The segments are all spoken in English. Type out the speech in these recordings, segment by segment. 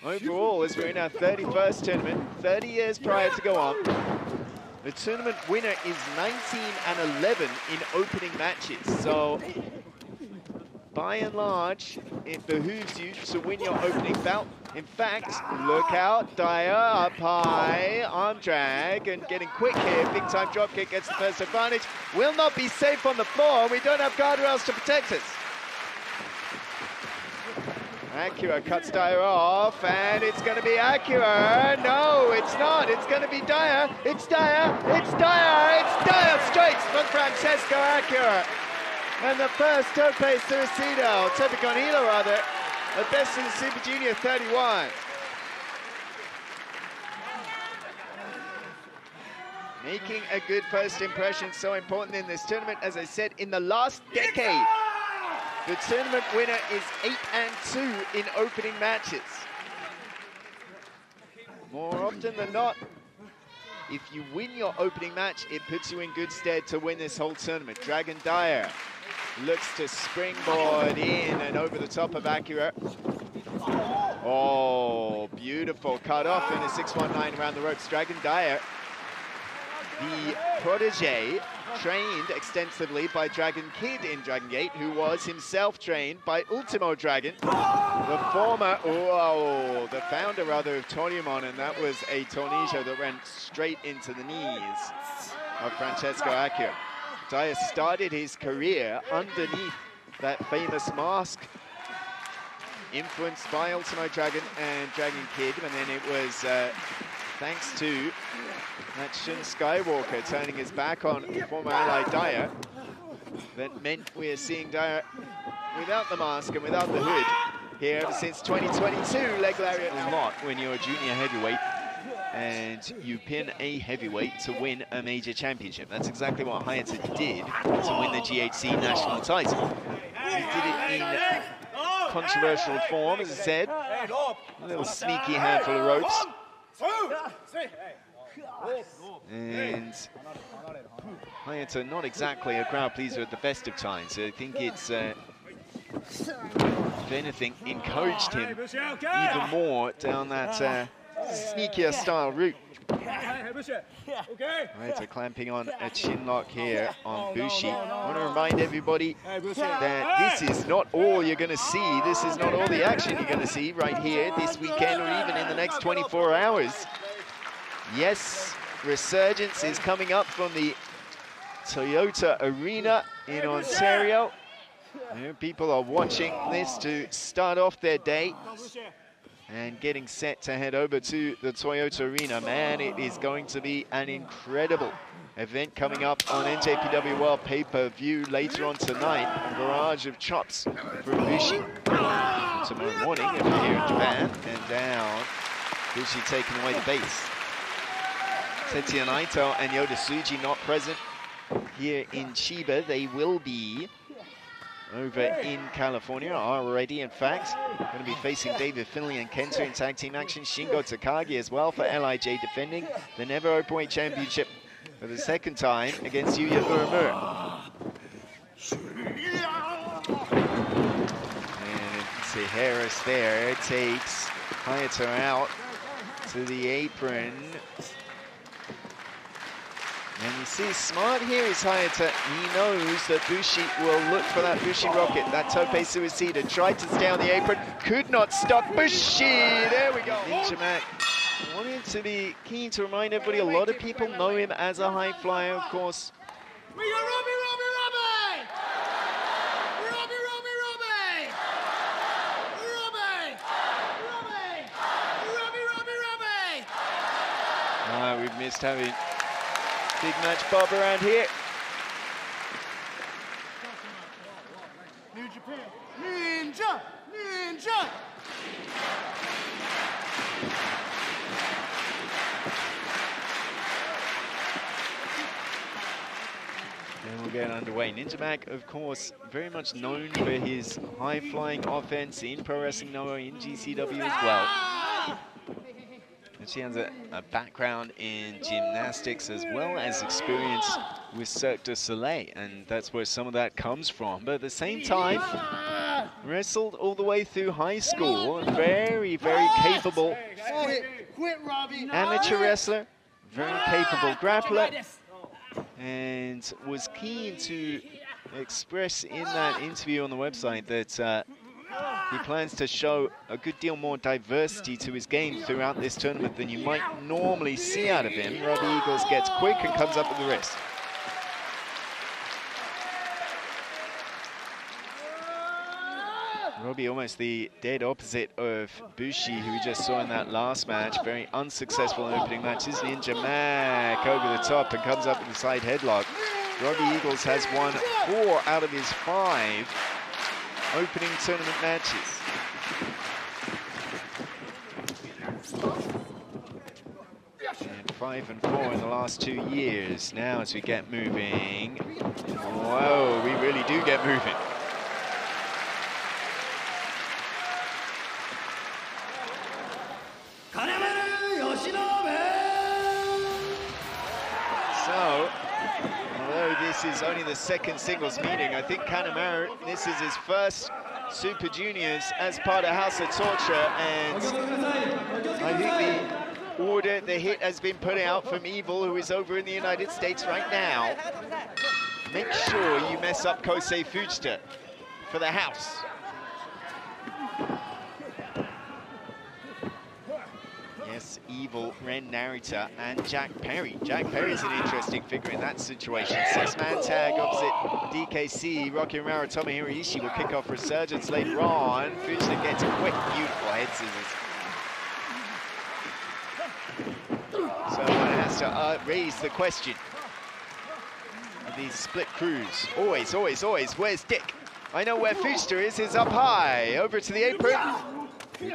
overall, as we're in our 31st tournament, 30 years prior to go on, the tournament winner is 19-11 in opening matches. So, by and large, it behooves you to win your opening bout. In fact, look out, Dyer up high, arm drag, and getting quick here. Big time drop kick gets the first advantage. Will not be safe on the floor. We don't have guardrails to protect us. Akira cuts Dyer off, and it's going to be Akira. No, it's not. It's going to be Dyer. It's Dyer. It's Dyer. It's Dyer strikes from Francesco Akira. And the first tope suicido, tope con hilo rather, the best in the Super Junior 31. Making a good first impression, so important in this tournament. As I said, in the last decade, the tournament winner is 8-2 in opening matches. More often than not, if you win your opening match, it puts you in good stead to win this whole tournament. Dragon Dyer looks to springboard in and over the top of Akira. Oh, beautiful cut off in a 619 around the ropes. Dragon Dyer, the protege, trained extensively by Dragon Kid in Dragon Gate, who was himself trained by Ultimo Dragon, the former, the founder rather of Toryumon, and that was a tornillo that ran straight into the knees of Francesco Akira. Dyer started his career underneath that famous mask, influenced by Ultimo Dragon and Dragon Kid, and then it was thanks to that Shun Skywalker turning his back on former ally Dyer that meant we're seeing Dyer without the mask and without the hood here ever since 2022. Leg lariat a lot when you're a junior heavyweight and you pin a heavyweight to win a major championship. That's exactly what HAYATA did to win the GHC national title. He did it in controversial form, as I said. A little sneaky handful of ropes. And HAYATA not exactly a crowd pleaser at the best of times. So I think it's, if anything, encouraged him even more down that sneakier style route. HAYATA clamping on a chin lock here on Bushi. I want to remind everybody that this is not all you're going to see. This is not all the action you're going to see right here this weekend or even in the next 24 hours. Yes, resurgence is coming up from the Toyota Arena in Ontario. People are watching this to start off their day and getting set to head over to the Toyota Arena. Man, it is going to be an incredible event coming up on NJPW World pay-per-view later on tonight. A barrage of chops from Bushi. Tomorrow morning, if you're here in Japan, and down, Bushi taking away the base. Tetsuya Naito and Yoda Tsuji not present here in Chiba. They will be over in California already, in fact. Going to be facing David Finley and Kenta in tag team action. Shingo Takagi as well for LIJ, defending the Never Openweight Championship for the second time against Yuya Uemura. And see Harris there takes HAYATA out to the apron. And you see, smart here is HAYATA. He knows that Bushi will look for that Bushi rocket, that tope suicida. Tried to stay on the apron, could not stop Bushi. There we go. Ninja Mack wanted to be keen to remind everybody, a lot of people know him as a high flyer, of course. We got Robbie! Robbie! Robbie! Robbie! Robbie! Robbie! Robbie! Robbie! Robbie! Ah, we've missed having big match Bob around here. New Japan. Ninja! Ninja! And we'll get underway. Ninja Mack, of course, very much known for his high-flying offense in Pro Wrestling Noah, in GCW as well. And she has a background in gymnastics as well as experience with Cirque du Soleil, and that's where some of that comes from. But at the same time, Wrestled all the way through high school. Very, very capable Quit, Robbie. amateur wrestler. Very capable grappler. And was keen to express in that interview on the website that he plans to show a good deal more diversity to his game throughout this tournament than you might normally see out of him. Robbie Eagles gets quick and comes up with the wrist. Robbie almost the dead opposite of Bushi, who we just saw in that last match. Very unsuccessful opening match. His ninja Mack over the top and comes up with a side headlock. Robbie Eagles has won 4 out of his 5 opening tournament matches. And 5 and 4 in the last 2 years. Now as we get moving, whoa, we really do get moving. So, although this is only the second singles meeting, I think Kanemaru, this is his first Super Juniors as part of House of Torture, and I think the order, the hit has been put out from Evil, who is over in the United States right now. Make sure you mess up Kosei Fujita for the house. Yes, Evil, Ren Narita, and Jack Perry. Jack Perry's an interesting figure in that situation. 6-man tag opposite DKC. Rocky Romero, Tomohiro Ishii will kick off Resurgence later on. Fujita gets a quick, beautiful head scissors. So one has to raise the question of these split crews. Always, always, always, where's Dick? I know where Fujita is up high. Over to the apron.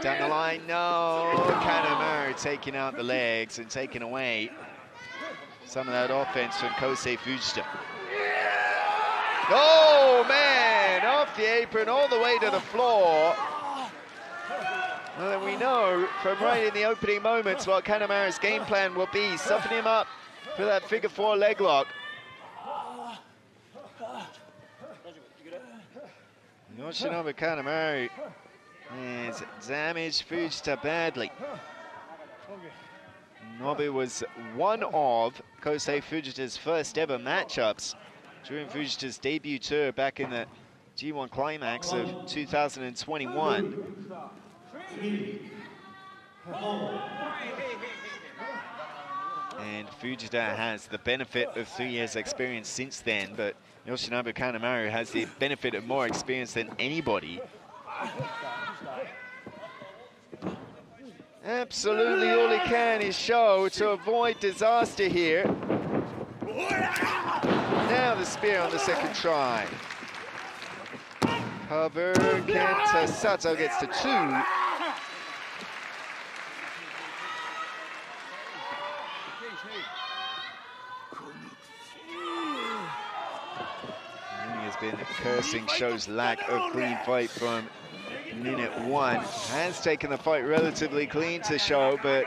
Down the line, no. Kanemaru taking out the legs and taking away some of that offense from Kosei Fujita. Oh, man, off the apron all the way to the floor. Well, then we know from right in the opening moments what Kanemaru's game plan will be. Soften him up for that figure 4 leg lock. Yoshinobu Kanemaru has damaged Fujita badly. Nobu was one of Kosei Fujita's first ever matchups during Fujita's debut tour back in the G1 Climax of 2021. And Fujita has the benefit of 3 years experience since then, but Yoshinobu Kanemaru has the benefit of more experience than anybody. Absolutely all he can is show to avoid disaster here. Now the spear on the second try. Cover, Kenta Sato gets to 2. He has been cursing, shows lack of clean fight from minute 1. Has taken the fight relatively clean to Show, but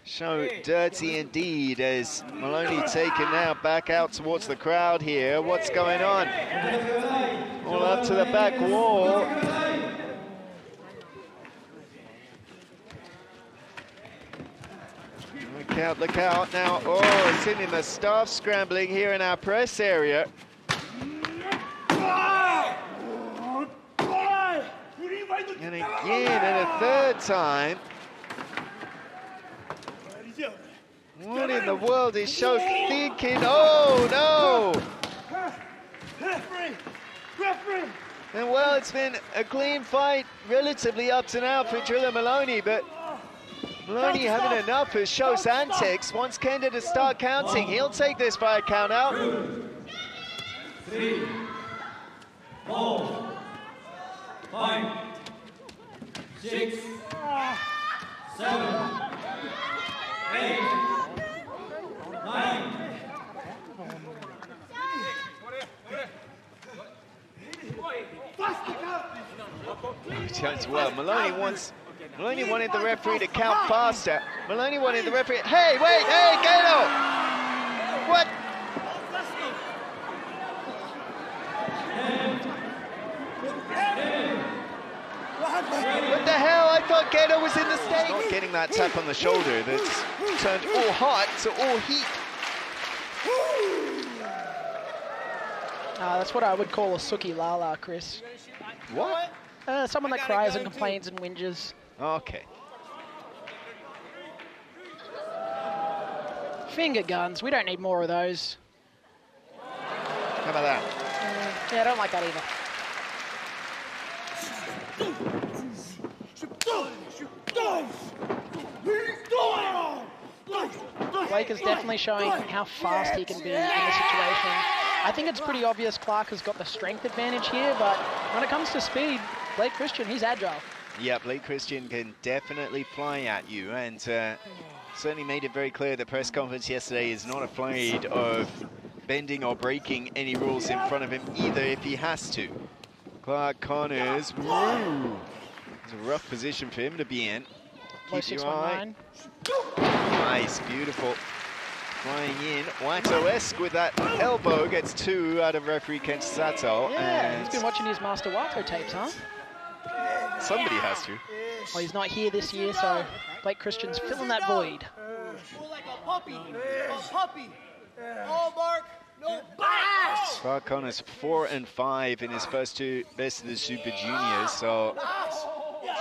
Show dirty indeed as Moloney taken now back out towards the crowd here. What's going on? All up to the back wall. Look out now. Oh, it's in the staff scrambling here in our press area. And again, and a third time. What in the world is Show thinking? Oh, no! And well, it's been a clean fight, relatively up to now for Drilla Moloney, but Moloney having enough of Show's antics. Wants Kenda to start counting. He'll take this by a count out. 2, 3, 4, 5, 6, 7, 8, 9. Well, Moloney wanted the referee to count faster. Moloney wanted the referee. Hey, wait, hey, Gato! What? Oh, Gedo was in the state. Not getting that tap on the shoulder that's turned all hot to all heat. That's what I would call a Suki Lala, Chris. What? Someone that cries and complains and whinges. Okay. Finger guns, we don't need more of those. How about that? Yeah, I don't like that either. Blake is definitely showing how fast he can be in this situation. I think it's pretty obvious Clark has got the strength advantage here, but when it comes to speed, Blake Christian, he's agile. Yeah, Blake Christian can definitely fly at you, and certainly made it very clear at the press conference yesterday is not afraid of bending or breaking any rules in front of him either if he has to. Clark Connors, woo! It's a rough position for him to be in. Keep your eye. Nice, beautiful. Flying in, Wato-esque with that elbow, gets 2 out of referee Ken Sato. Yeah, and he's been watching his Master Wato tapes, huh? Somebody has to. Well, he's not here this year, so Blake Christian's filling that void. Like a puppy. A puppy. All bark, no bites. Clark Connors 4 and 5 in his first 2 Best of the Super Juniors, so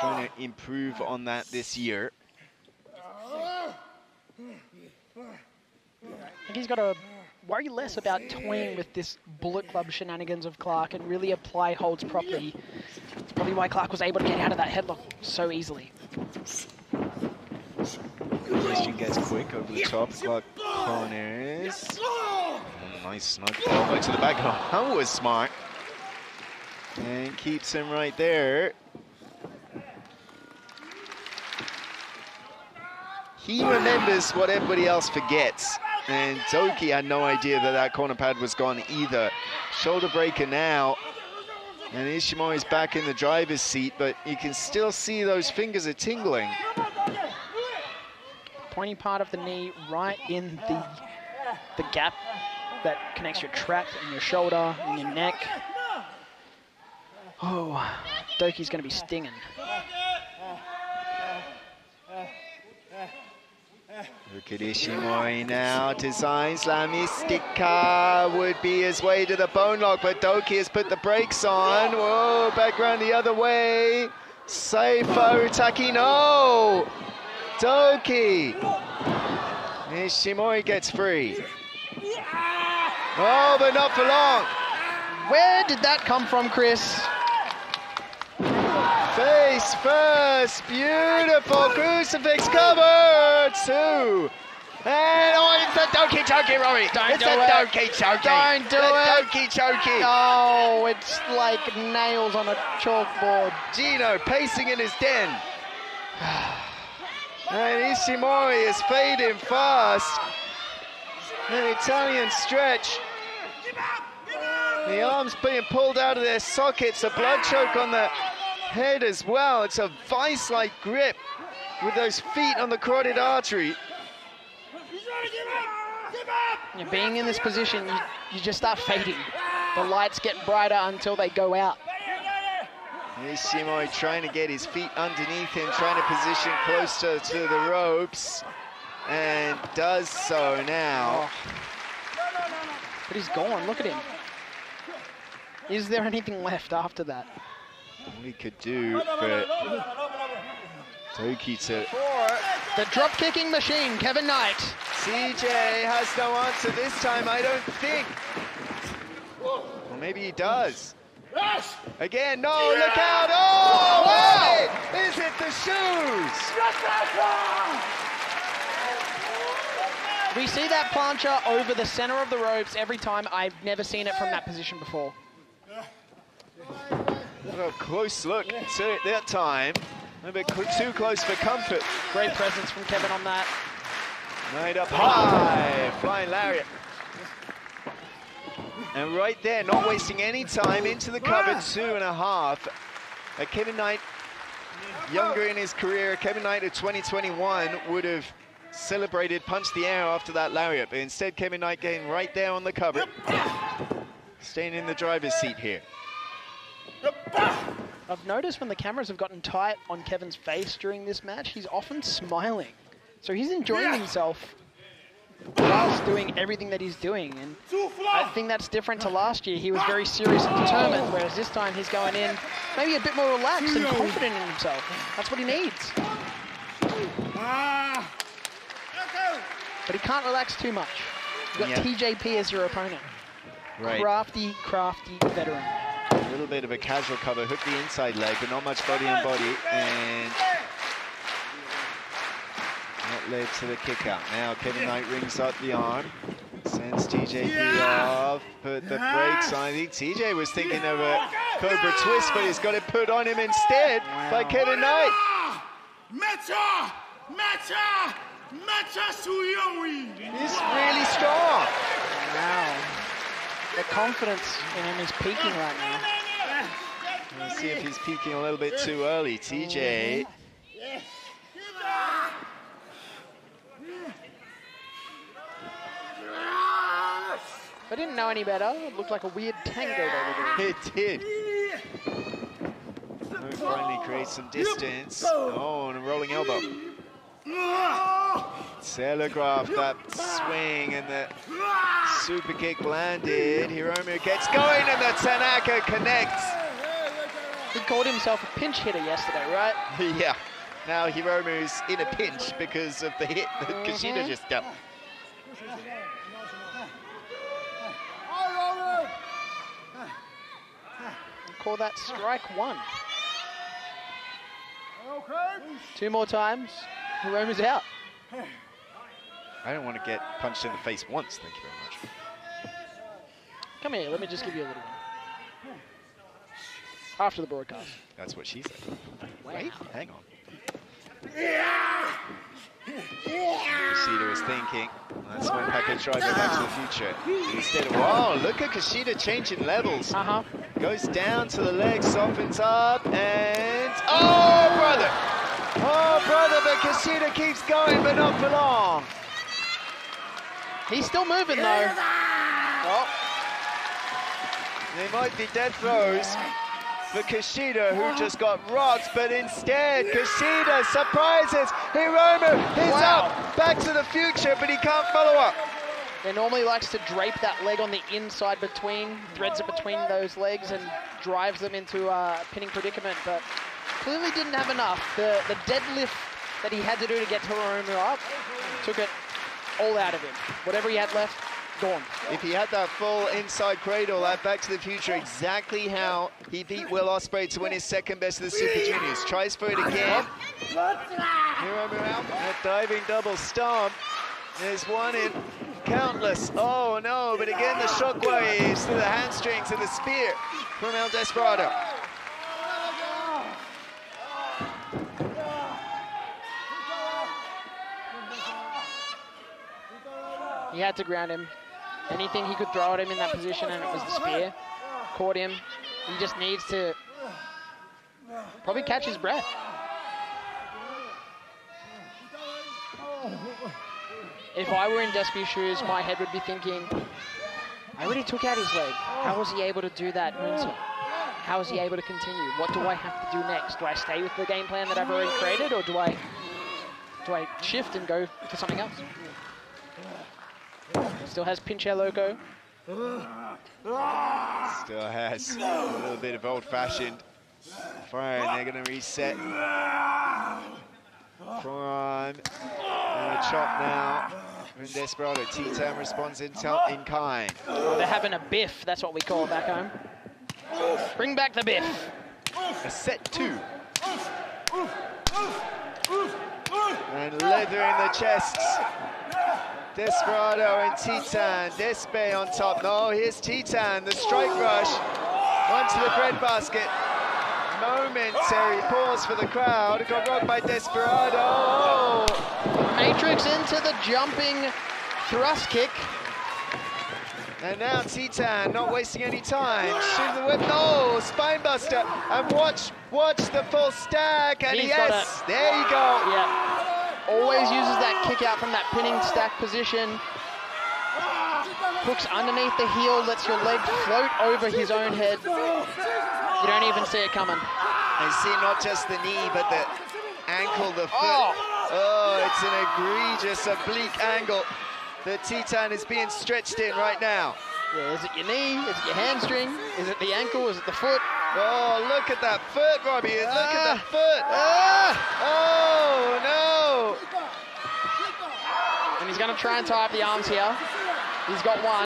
trying to improve on that this year. I think he's got to worry less about toying with this Bullet Club shenanigans of Clark and really apply holds properly. It's probably why Clark was able to get out of that headlock so easily. Christian gets quick over the top. Clark Connors. Nice snug elbow to the back. Oh, that was smart. And keeps him right there. He remembers what everybody else forgets. And DOUKI had no idea that that corner pad was gone either. Shoulder breaker now. And Ishimori's back in the driver's seat, but you can still see those fingers are tingling. Pointy part of the knee right in the gap that connects your trap and your shoulder and your neck. Oh, DOUKI's going to be stinging. Look at Ishimori now, designs La Mystica, would be his way to the bone lock, but DOUKI has put the brakes on. Whoa, back around the other way. Seifo Utaki, no! DOUKI! Ishimori gets free. Oh, but not for long. Where did that come from, Chris? Face first, beautiful crucifix cover, 2. And oh, it's a DOUKI choke, Robbie. It's a DOUKI choke. Don't do it. DOUKI choke. Oh, it's like nails on a chalkboard. Gino pacing in his den. And Ishimori is fading fast. An Italian stretch. The arms being pulled out of their sockets. A blood choke on the head as well. It's a vice-like grip with those feet on the carotid artery. Yeah, being in this position, you just start fading. The lights get brighter until they go out. Ishimori trying to get his feet underneath him, trying to position closer to the ropes, and does so now. But he's gone, look at him. Is there anything left after that? All he could do for DOUKI to... The drop-kicking machine, Kevin Knight. CJ has no answer this time, I don't think. Well, maybe he does. Again, no, look out! Oh, wait! Is it the shoes? We see that plancha over the center of the ropes every time. I've never seen it from that position before. What a close look to it that time. A bit too close for comfort. Great presence from Kevin on that. Right up high, flying lariat. And right there, not wasting any time, into the cover, 2.5. Kevin Knight, younger in his career, Kevin Knight of 2021 would have celebrated, punched the air after that lariat, but instead Kevin Knight getting right there on the cover. Staying in the driver's seat here. I've noticed when the cameras have gotten tight on Kevin's face during this match, he's often smiling. So he's enjoying himself whilst doing everything that he's doing. And I think that's different to last year. He was very serious and determined, whereas this time he's going in maybe a bit more relaxed and confident in himself. That's what he needs. But he can't relax too much. You've got TJP as your opponent. Right. Crafty veteran. A little bit of a casual cover, hook the inside leg, but not much body on body, and that led to the kick out. Now Kevin Knight rings up the arm, sends TJP off, put the brakes on. I think TJ was thinking of a Cobra twist, but he's got it put on him instead by Kevin Knight. He's really strong. Wow. The confidence in him is peaking right now. Let's see if he's peaking a little bit too early. TJ. I didn't know any better. It looked like a weird tango they were doing. It did. Finally creates some distance. Oh, and a rolling elbow. Telegraphed that swing, and the super kick landed. Hiromu gets going, and the Tanaka connects. He called himself a pinch hitter yesterday, right? Yeah. Now Hiromu's in a pinch because of the hit that Kushida just dealt. Call that strike one. Two more times. Hiromu's out. I don't want to get punched in the face once, thank you very much. Come here, let me just give you a little one. After the broadcast. That's what she said. Wow. Wait, hang on. Kushida was thinking, that's my package driver back to the future. Instead of, oh, look at Kushida changing levels. Goes down to the leg, softens up, and, oh, brother! Oh, brother, but Kushida keeps going, but not for long. He's still moving, though. Oh. They might be death throws for Kushida, who just got rocked, but instead, Kushida surprises Hiromu. He's up, back to the future, but he can't follow up. He normally likes to drape that leg on the inside between, threads it between those legs and drives them into a pinning predicament, but clearly didn't have enough. The deadlift that he had to do to get Hiromu up took it all out of him. Whatever he had left, gone. If he had that full inside cradle, that Back to the Future, exactly how he beat Will Ospreay to win his second best of the Super Juniors. Tries for it again. Hiromu out. A diving double stomp. There's one in countless. Oh no, but again the shockwaves to the hamstrings and the spear from El Desperado. He had to ground him. Anything he could throw at him in that position, and it was the spear. Caught him. He just needs to probably catch his breath. If I were in Despe's shoes, my head would be thinking, I already took out his leg. How was he able to do that moonsault? How was he able to continue? What do I have to do next? Do I stay with the game plan that I've already created, or do I shift and go for something else? Still has Pincher Loco. Still has a little bit of old-fashioned fire, and they're going to reset. Forearm and a chop now from Desperado. Titán responds in kind. Oh, they're having a biff, that's what we call it back home. Bring back the biff. A set two. And leather in the chests. Desperado and Titán. Despe on top. No, here's Titán. The strike rush onto the breadbasket. Momentary pause for the crowd. Got rocked by Desperado. Matrix into the jumping thrust kick. And now Titán not wasting any time. Shooting the whip. No, spinebuster. And watch the full stack. And yes, there you go. Yeah. Always uses that kick out from that pinning stack position. Hooks underneath the heel, lets your leg float over his own head. You don't even see it coming. I see not just the knee, but the ankle, the foot. Oh, it's an egregious oblique angle that Titán is being stretched in right now. Yeah, is it your knee? Is it your hamstring? Is it the ankle? Is it the foot? Oh, look at that foot, Robbie. Look at that foot. Oh, no. And he's going to try and tie up the arms here. He's got one.